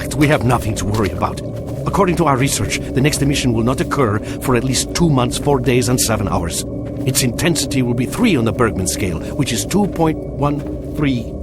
fact, we have nothing to worry about. According to our research, the next emission will not occur for at least 2 months, 4 days, and 7 hours. Its intensity will be 3 on the Bergman scale, which is 2.13.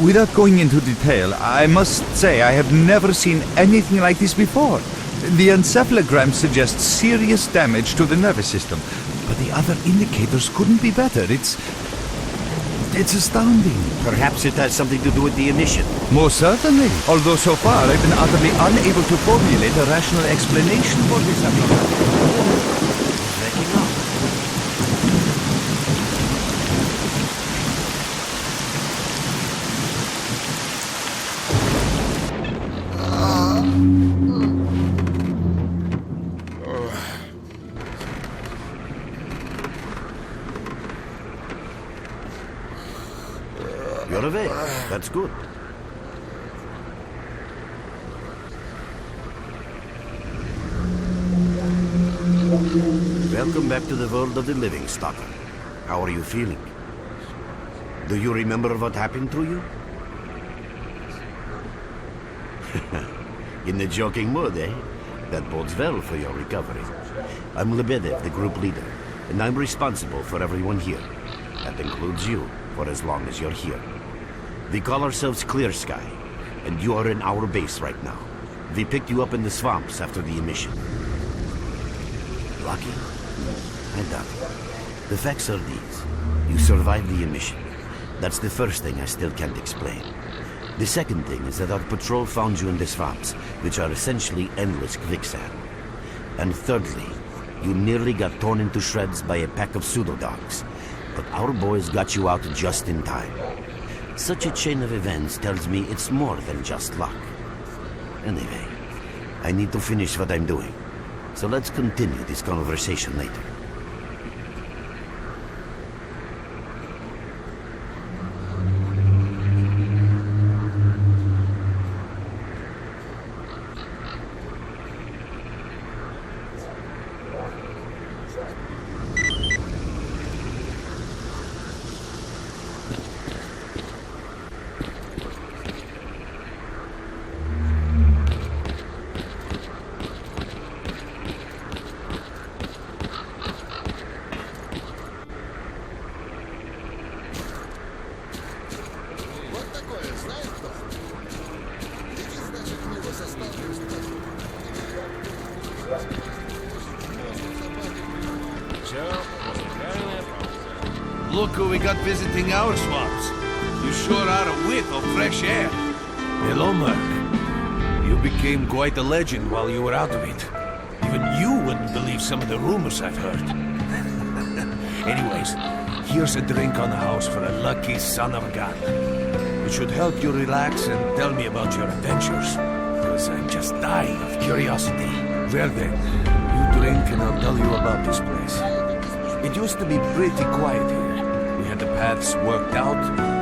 Without going into detail, I must say I have never seen anything like this before. The encephalogram suggests serious damage to the nervous system, but the other indicators couldn't be better. It's astounding. Perhaps it has something to do with the emission. Most certainly. Although so far I've been utterly unable to formulate a rational explanation for this abnormality. You're awake. That's good. Welcome back to the world of the living, Stalker. How are you feeling? Do you remember what happened to you? In the joking mood, eh? That bodes well for your recovery. I'm Lebedev, the group leader, and I'm responsible for everyone here. That includes you, for as long as you're here. We call ourselves Clear Sky, and you are in our base right now. We picked you up in the swamps after the emission. Lucky? I doubt it. The facts are these. You survived the emission. That's the first thing I still can't explain. The second thing is that our patrol found you in the swamps, which are essentially endless quicksand. And thirdly, you nearly got torn into shreds by a pack of pseudo-dogs. But our boys got you out just in time. Such a chain of events tells me it's more than just luck. Anyway, I need to finish what I'm doing. So let's continue this conversation later. Look who we got visiting our swamps. You sure are a whiff of fresh air. Hello, Merc. You became quite a legend while you were out of it. Even you wouldn't believe some of the rumors I've heard. Anyways, here's a drink on the house for a lucky son of a gun. It should help you relax and tell me about your adventures. Because I'm just dying of curiosity. Well then, you drink and I'll tell you about this place. It used to be pretty quiet here. We had the paths worked out,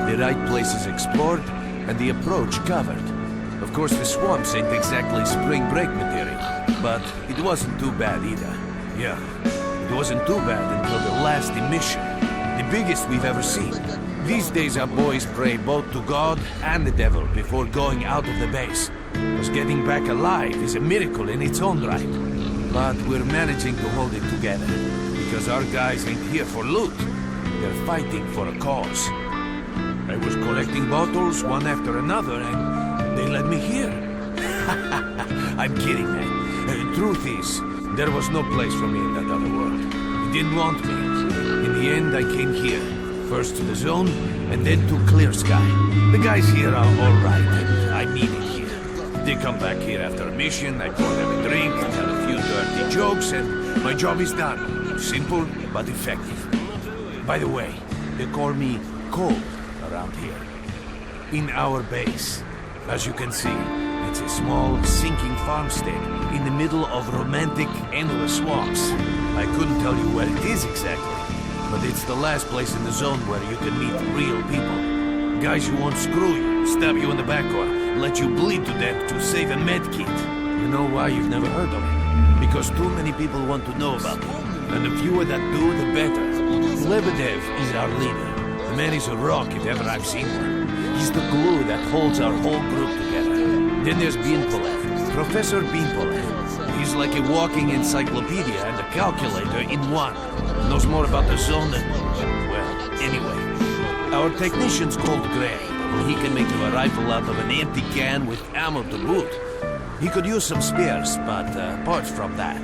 the right places explored, and the approach covered. Of course, the swamps ain't exactly spring break material, but it wasn't too bad either. Yeah, it wasn't too bad until the last emission, the biggest we've ever seen. These days our boys pray both to God and the devil before going out of the base. Because getting back alive is a miracle in its own right. But we're managing to hold it together. Because our guys ain't here for loot. They're fighting for a cause. I was collecting bottles one after another and they led me here. I'm kidding, man. Truth is, There was no place for me in that other world. He didn't want me. In the end, I came here. First to the zone, and then to Clear Sky. The guys here are alright, and I'm needed here. They come back here after a mission, I pour them a drink, tell a few dirty jokes, and my job is done. Simple, but effective. By the way, they call me Cold around here. In our base. As you can see, it's a small, sinking farmstead in the middle of romantic, endless swamps. I couldn't tell you where it is exactly, but it's the last place in the zone where you can meet real people. Guys who won't screw you, stab you in the back, or let you bleed to death to save a med kit. You know why you've never heard of it? Because too many people want to know about it. And the fewer that do, the better. Lebedev is our leader. The man is a rock if ever I've seen one. He's the glue that holds our whole group together. Then there's Binpolev, Professor Binpolev. He's like a walking encyclopedia and a calculator in one. Knows more about the zone than... well, anyway. Our technician's called Gray. He can make you a rifle out of an empty can with ammo to boot. He could use some spares, but apart from that.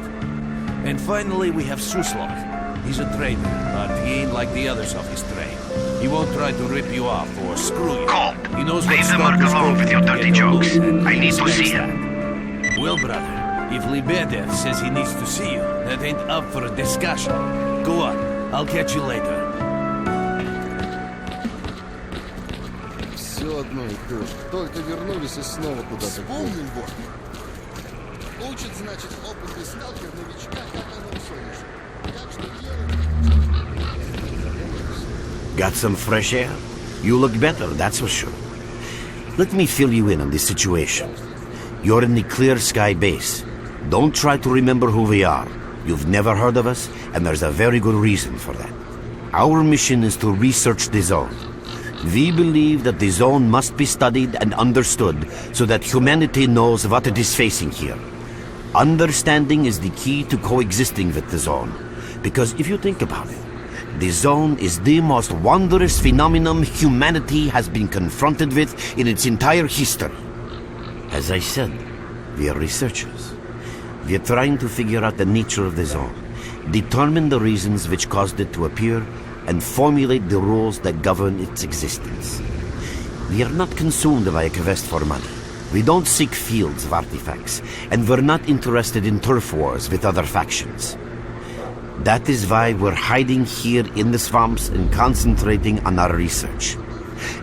And finally we have Suslov. He's a trader, but he ain't like the others of his trade. He won't try to rip you off or screw you. Cold. He knows Leave what the mark alone with your dirty jokes. I need to see him. Well, brother, if Lebedev says he needs to see you, that ain't up for a discussion. Go on, I'll catch you later. Все одно и то же. Только вернулись и снова куда-то. Вспомнил вот. Учит, значит, опытный сталкер новичка, как оно усвоишь. Так что Got some fresh air? You look better, that's for sure. Let me fill you in on this situation. You're in the Clear Sky base. Don't try to remember who we are. You've never heard of us, and there's a very good reason for that. Our mission is to research the zone. We believe that the zone must be studied and understood so that humanity knows what it is facing here. Understanding is the key to coexisting with the zone. Because if you think about it, the zone is the most wondrous phenomenon humanity has been confronted with in its entire history. As I said, we are researchers. We are trying to figure out the nature of the zone, determine the reasons which caused it to appear, and formulate the rules that govern its existence. We are not consumed by a quest for money. We don't seek fields of artifacts, and we're not interested in turf wars with other factions. That is why we're hiding here in the swamps and concentrating on our research.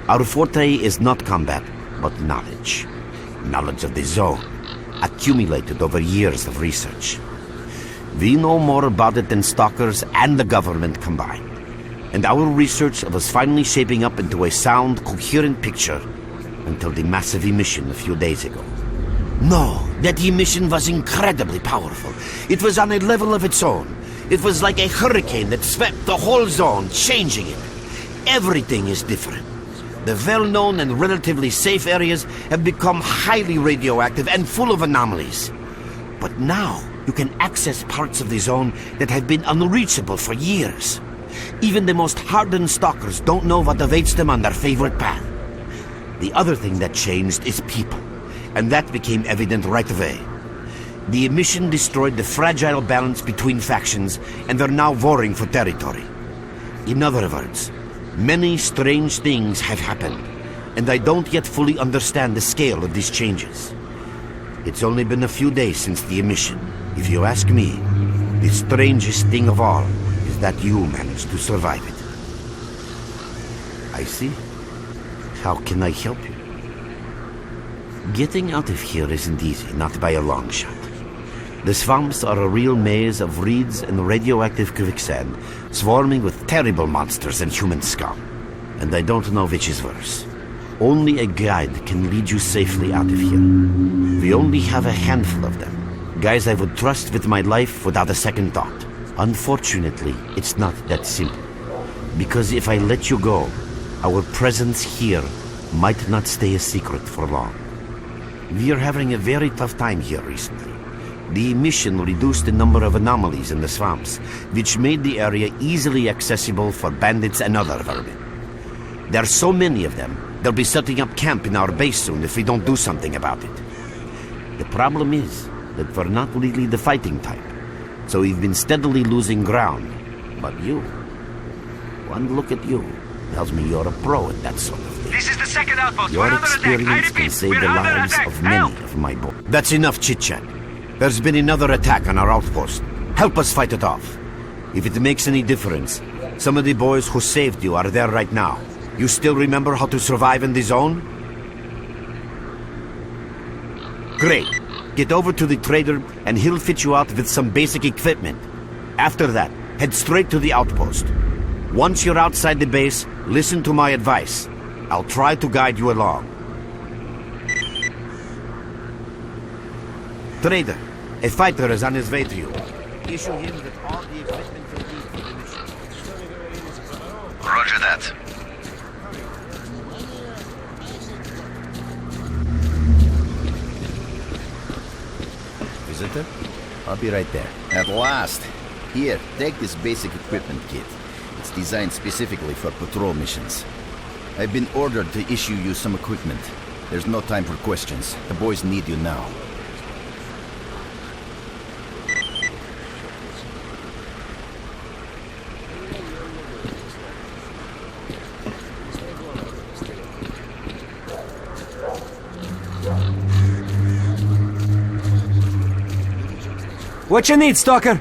Our forte is not combat, but knowledge. Knowledge of the zone, accumulated over years of research. We know more about it than stalkers and the government combined. And our research was finally shaping up into a sound, coherent picture until the massive emission a few days ago. No, that emission was incredibly powerful. It was on a level of its own. It was like a hurricane that swept the whole zone, changing it. Everything is different. The well-known and relatively safe areas have become highly radioactive and full of anomalies. But now, you can access parts of the zone that have been unreachable for years. Even the most hardened stalkers don't know what awaits them on their favorite path. The other thing that changed is people, and that became evident right away. The emission destroyed the fragile balance between factions, and they're now warring for territory. In other words, many strange things have happened, and I don't yet fully understand the scale of these changes. It's only been a few days since the emission. If you ask me, the strangest thing of all is that you managed to survive it. I see. How can I help you? Getting out of here isn't easy, not by a long shot. The swamps are a real maze of reeds and radioactive quicksand, swarming with terrible monsters and human scum. And I don't know which is worse. Only a guide can lead you safely out of here. We only have a handful of them. Guys I would trust with my life without a second thought. Unfortunately, it's not that simple. Because if I let you go, our presence here might not stay a secret for long. We are having a very tough time here recently. The emission reduced the number of anomalies in the swamps, which made the area easily accessible for bandits and other vermin. There are so many of them, they'll be setting up camp in our base soon if we don't do something about it. The problem is that we're not really the fighting type. so we've been steadily losing ground. But you, one look at you, tells me you're a pro at that sort of thing. This is the second outpost. Your We're under attack. I experience repeat, can save we're the under lives attack. of many of my boys. That's enough chit-chat. There's been another attack on our outpost. Help us fight it off. If it makes any difference, some of the boys who saved you are there right now. You still remember how to survive in the zone? Great. Get over to the trader and he'll fit you out with some basic equipment. After that, head straight to the outpost. Once you're outside the base, listen to my advice. I'll try to guide you along. Trader, a fighter is on his way to you. Issue him with all the equipment you need for the mission. Roger that. Visitor? I'll be right there. At last. Here, take this basic equipment kit. It's designed specifically for patrol missions. I've been ordered to issue you some equipment. There's no time for questions. The boys need you now. What you need, Stalker?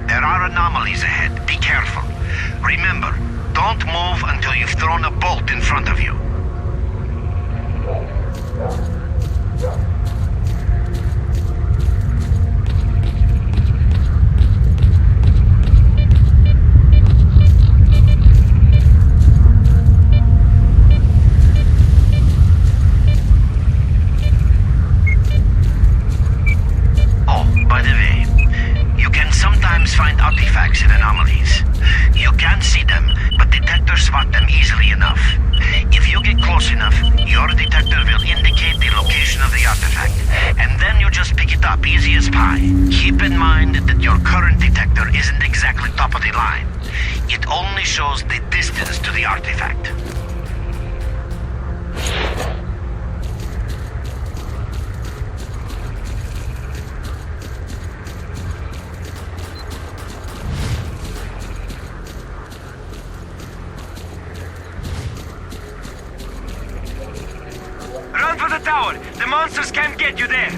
There are anomalies ahead. Be careful. Remember, don't move until you've thrown a bolt in front of you. Oh, by the way, you can sometimes find artifacts in anomalies. You can't see them, but detectors spot them easily enough. If you get close enough, your detector will indicate the location of the artifact, and then you just pick it up easy as pie. Keep in mind that your current detector isn't exactly top of the line. It only shows the distance to the artifact. Run for the tower! The monsters can't get you there!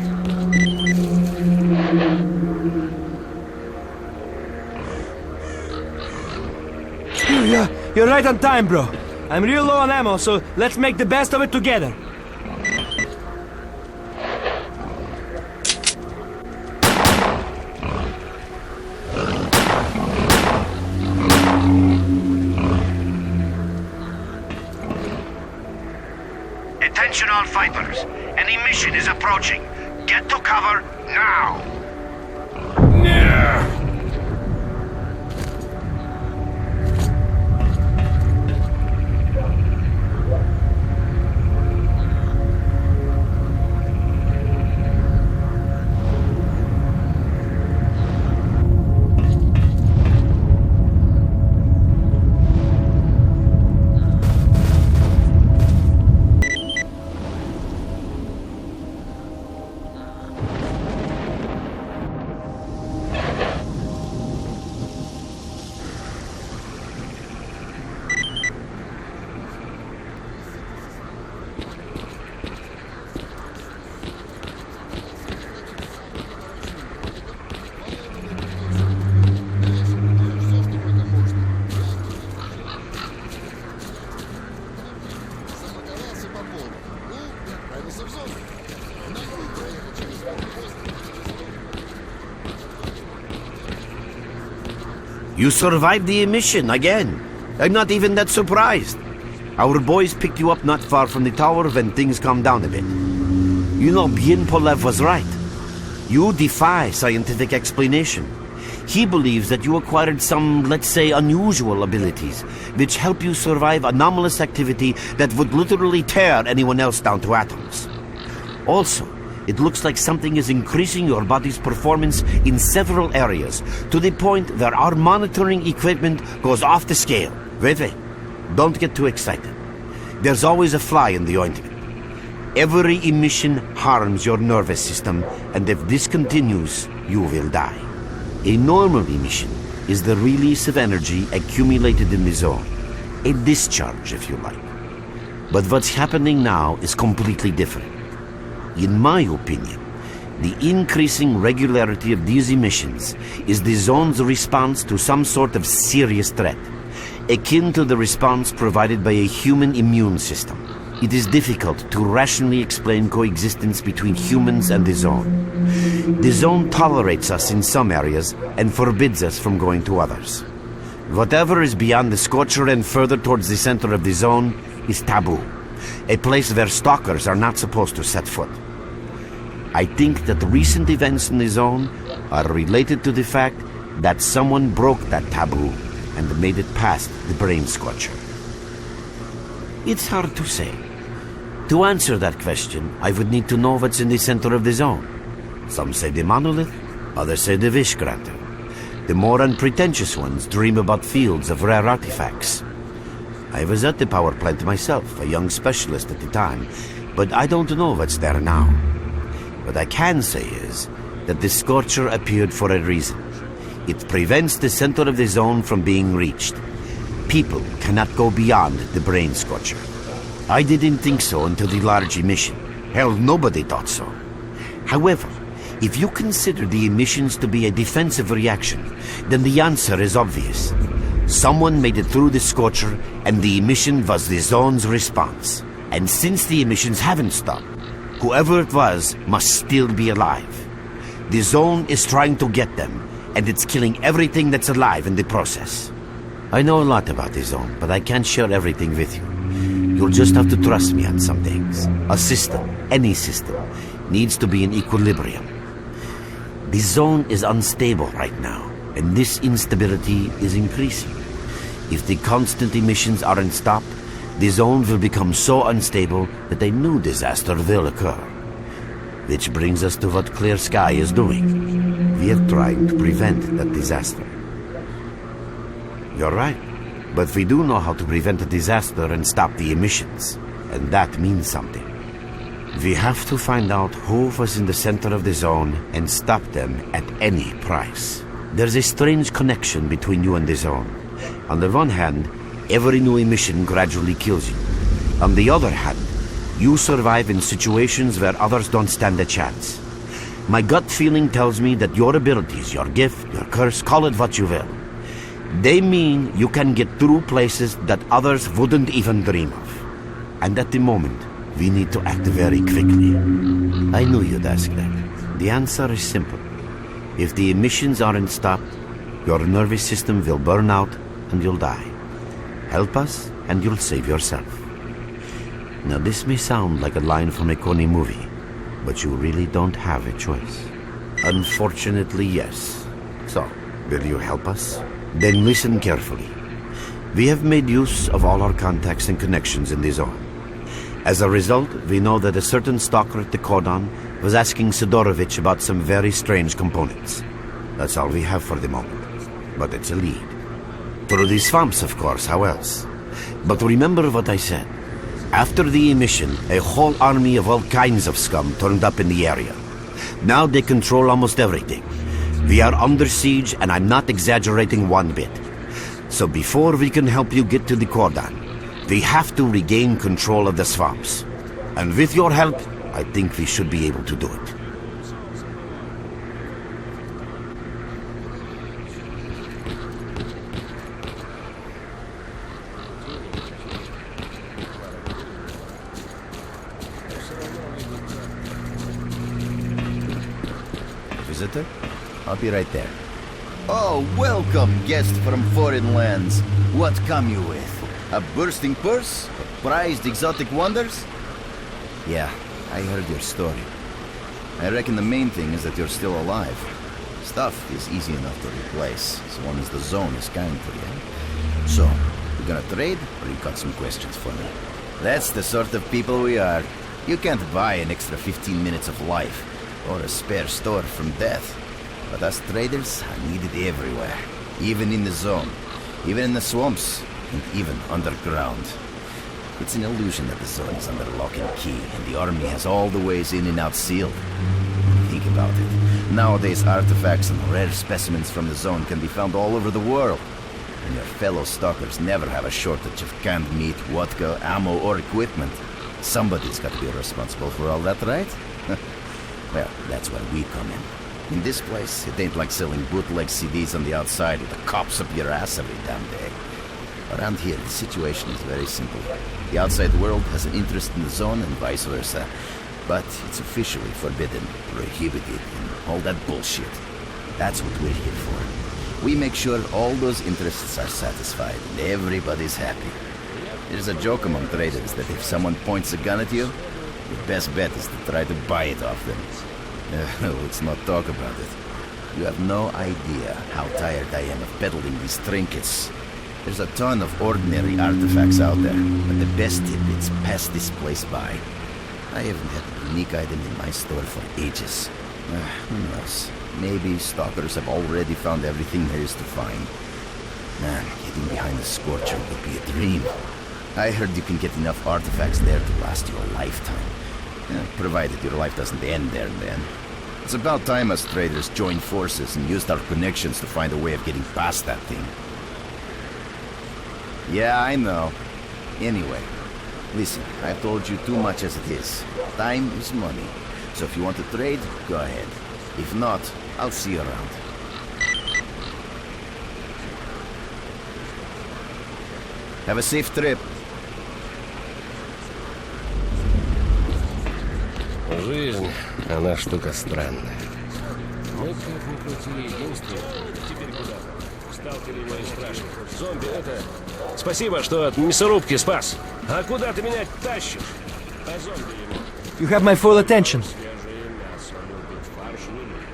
Yeah, you're right on time, bro. I'm real low on ammo, so let's make the best of it together. Attention all fighters. An emission is approaching. Get to cover now! You survived the emission again. I'm not even that surprised. Our boys picked you up not far from the tower when things calmed down a bit. You know, Bien Polev was right. You defy scientific explanation. He believes that you acquired some, let's say, unusual abilities, which help you survive anomalous activity that would literally tear anyone else down to atoms. Also, it looks like something is increasing your body's performance in several areas, to the point where our monitoring equipment goes off the scale. Wait. Don't get too excited. There's always a fly in the ointment. Every emission harms your nervous system, and if this continues, you will die. A normal emission is the release of energy accumulated in the zone. A discharge, if you like. But what's happening now is completely different. In my opinion, the increasing regularity of these emissions is the zone's response to some sort of serious threat, akin to the response provided by a human immune system. It is difficult to rationally explain coexistence between humans and the zone. The zone tolerates us in some areas and forbids us from going to others. Whatever is beyond the scorcher and further towards the center of the zone is taboo, a place where stalkers are not supposed to set foot. I think that recent events in the zone are related to the fact that someone broke that taboo and made it past the brain scorcher. It's hard to say. To answer that question, I would need to know what's in the center of the zone. Some say the monolith, others say the wish granter. The more unpretentious ones dream about fields of rare artifacts. I was at the power plant myself, a young specialist at the time, but I don't know what's there now. What I can say is that the scorcher appeared for a reason. It prevents the center of the zone from being reached. People cannot go beyond the brain scorcher. I didn't think so until the large emission. Hell, nobody thought so. However, if you consider the emissions to be a defensive reaction, then the answer is obvious. Someone made it through the scorcher, and the emission was the zone's response. And since the emissions haven't stopped, whoever it was must still be alive. The zone is trying to get them, and it's killing everything that's alive in the process. I know a lot about the zone, but I can't share everything with you. You'll just have to trust me on some things. A system, any system, needs to be in equilibrium. The zone is unstable right now, and this instability is increasing. If the constant emissions aren't stopped, the zone will become so unstable that a new disaster will occur. Which brings us to what Clear Sky is doing. We are trying to prevent that disaster. You're right, but we do know how to prevent a disaster and stop the emissions, and that means something. We have to find out who was in the center of the zone and stop them at any price. There's a strange connection between you and the zone. On the one hand, every new emission gradually kills you. On the other hand, you survive in situations where others don't stand a chance. My gut feeling tells me that your abilities, your gift, your curse, call it what you will, they mean you can get through places that others wouldn't even dream of. And at the moment, we need to act very quickly. I knew you'd ask that. The answer is simple. If the emissions aren't stopped, your nervous system will burn out and you'll die. Help us and you'll save yourself. Now this may sound like a line from a corny movie, but you really don't have a choice. Unfortunately, yes. So, will you help us? Then listen carefully. We have made use of all our contacts and connections in the zone. As a result, we know that a certain stalker at the cordon was asking Sidorovich about some very strange components. That's all we have for the moment. But it's a lead. Through the swamps, of course, how else? But remember what I said. After the emission, a whole army of all kinds of scum turned up in the area. Now they control almost everything. We are under siege, and I'm not exaggerating one bit. So before we can help you get to the cordon, we have to regain control of the swamps. And with your help, I think we should be able to do it. Visitor? I'll be right there. Oh, welcome, guest from foreign lands. What come you with? A bursting purse? Prized exotic wonders? Yeah, I heard your story. I reckon the main thing is that you're still alive. Stuff is easy enough to replace, as long as the zone is kind to you. So, you gonna trade, or you got some questions for me? That's the sort of people we are. You can't buy an extra 15 minutes of life, or a spare store from death. But us traders are needed everywhere, even in the zone, even in the swamps, and even underground. It's an illusion that the zone is under lock and key, and the army has all the ways in and out sealed. Think about it. Nowadays, artifacts and rare specimens from the zone can be found all over the world. And your fellow stalkers never have a shortage of canned meat, vodka, ammo, or equipment. Somebody's got to be responsible for all that, right? Well, that's where we come in. In this place, it ain't like selling bootleg CDs on the outside with the cops up your ass every damn day. Around here, the situation is very simple. The outside world has an interest in the zone and vice versa. But it's officially forbidden, prohibited, and all that bullshit. That's what we're here for. We make sure all those interests are satisfied and everybody's happy. There's a joke among traders that if someone points a gun at you, your best bet is to try to buy it off them. Let's not talk about it. You have no idea how tired I am of peddling these trinkets. There's a ton of ordinary artifacts out there, but the best tidbits pass this place by. I haven't had a unique item in my store for ages. Who knows? Maybe stalkers have already found everything there is to find. Man, getting behind the Scorcher would be a dream. I heard you can get enough artifacts there to last you a lifetime. Provided your life doesn't end there and then. It's about time us traders joined forces and used our connections to find a way of getting past that thing. Yeah, I know. Anyway, listen, I've told you too much as it is. Time is money. So if you want to trade, go ahead. If not, I'll see you around. Have a safe trip. Жизнь, она штука странная. Мы как ни крути, единственные. Теперь куда? Сталкеры мои спрашивают. Зомби это... Спасибо, что от мясорубки спас. А куда ты меня тащишь? А зомби ему. You have my full attention. Свежее мясо любит фарш любит.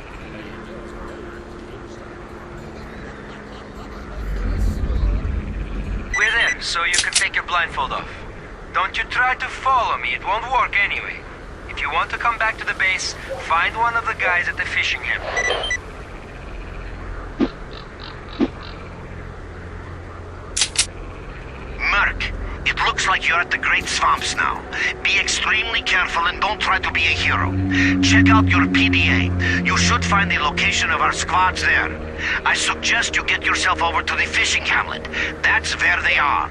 We're in, so you can take your blindfold off. Don't you try to follow me, it won't work anyway. If you want to come back to the base, find one of the guys at the fishing hamlet. Merc, it looks like you're at the Great Swamps now. Be extremely careful and don't try to be a hero. Check out your PDA. You should find the location of our squads there. I suggest you get yourself over to the fishing hamlet. That's where they are.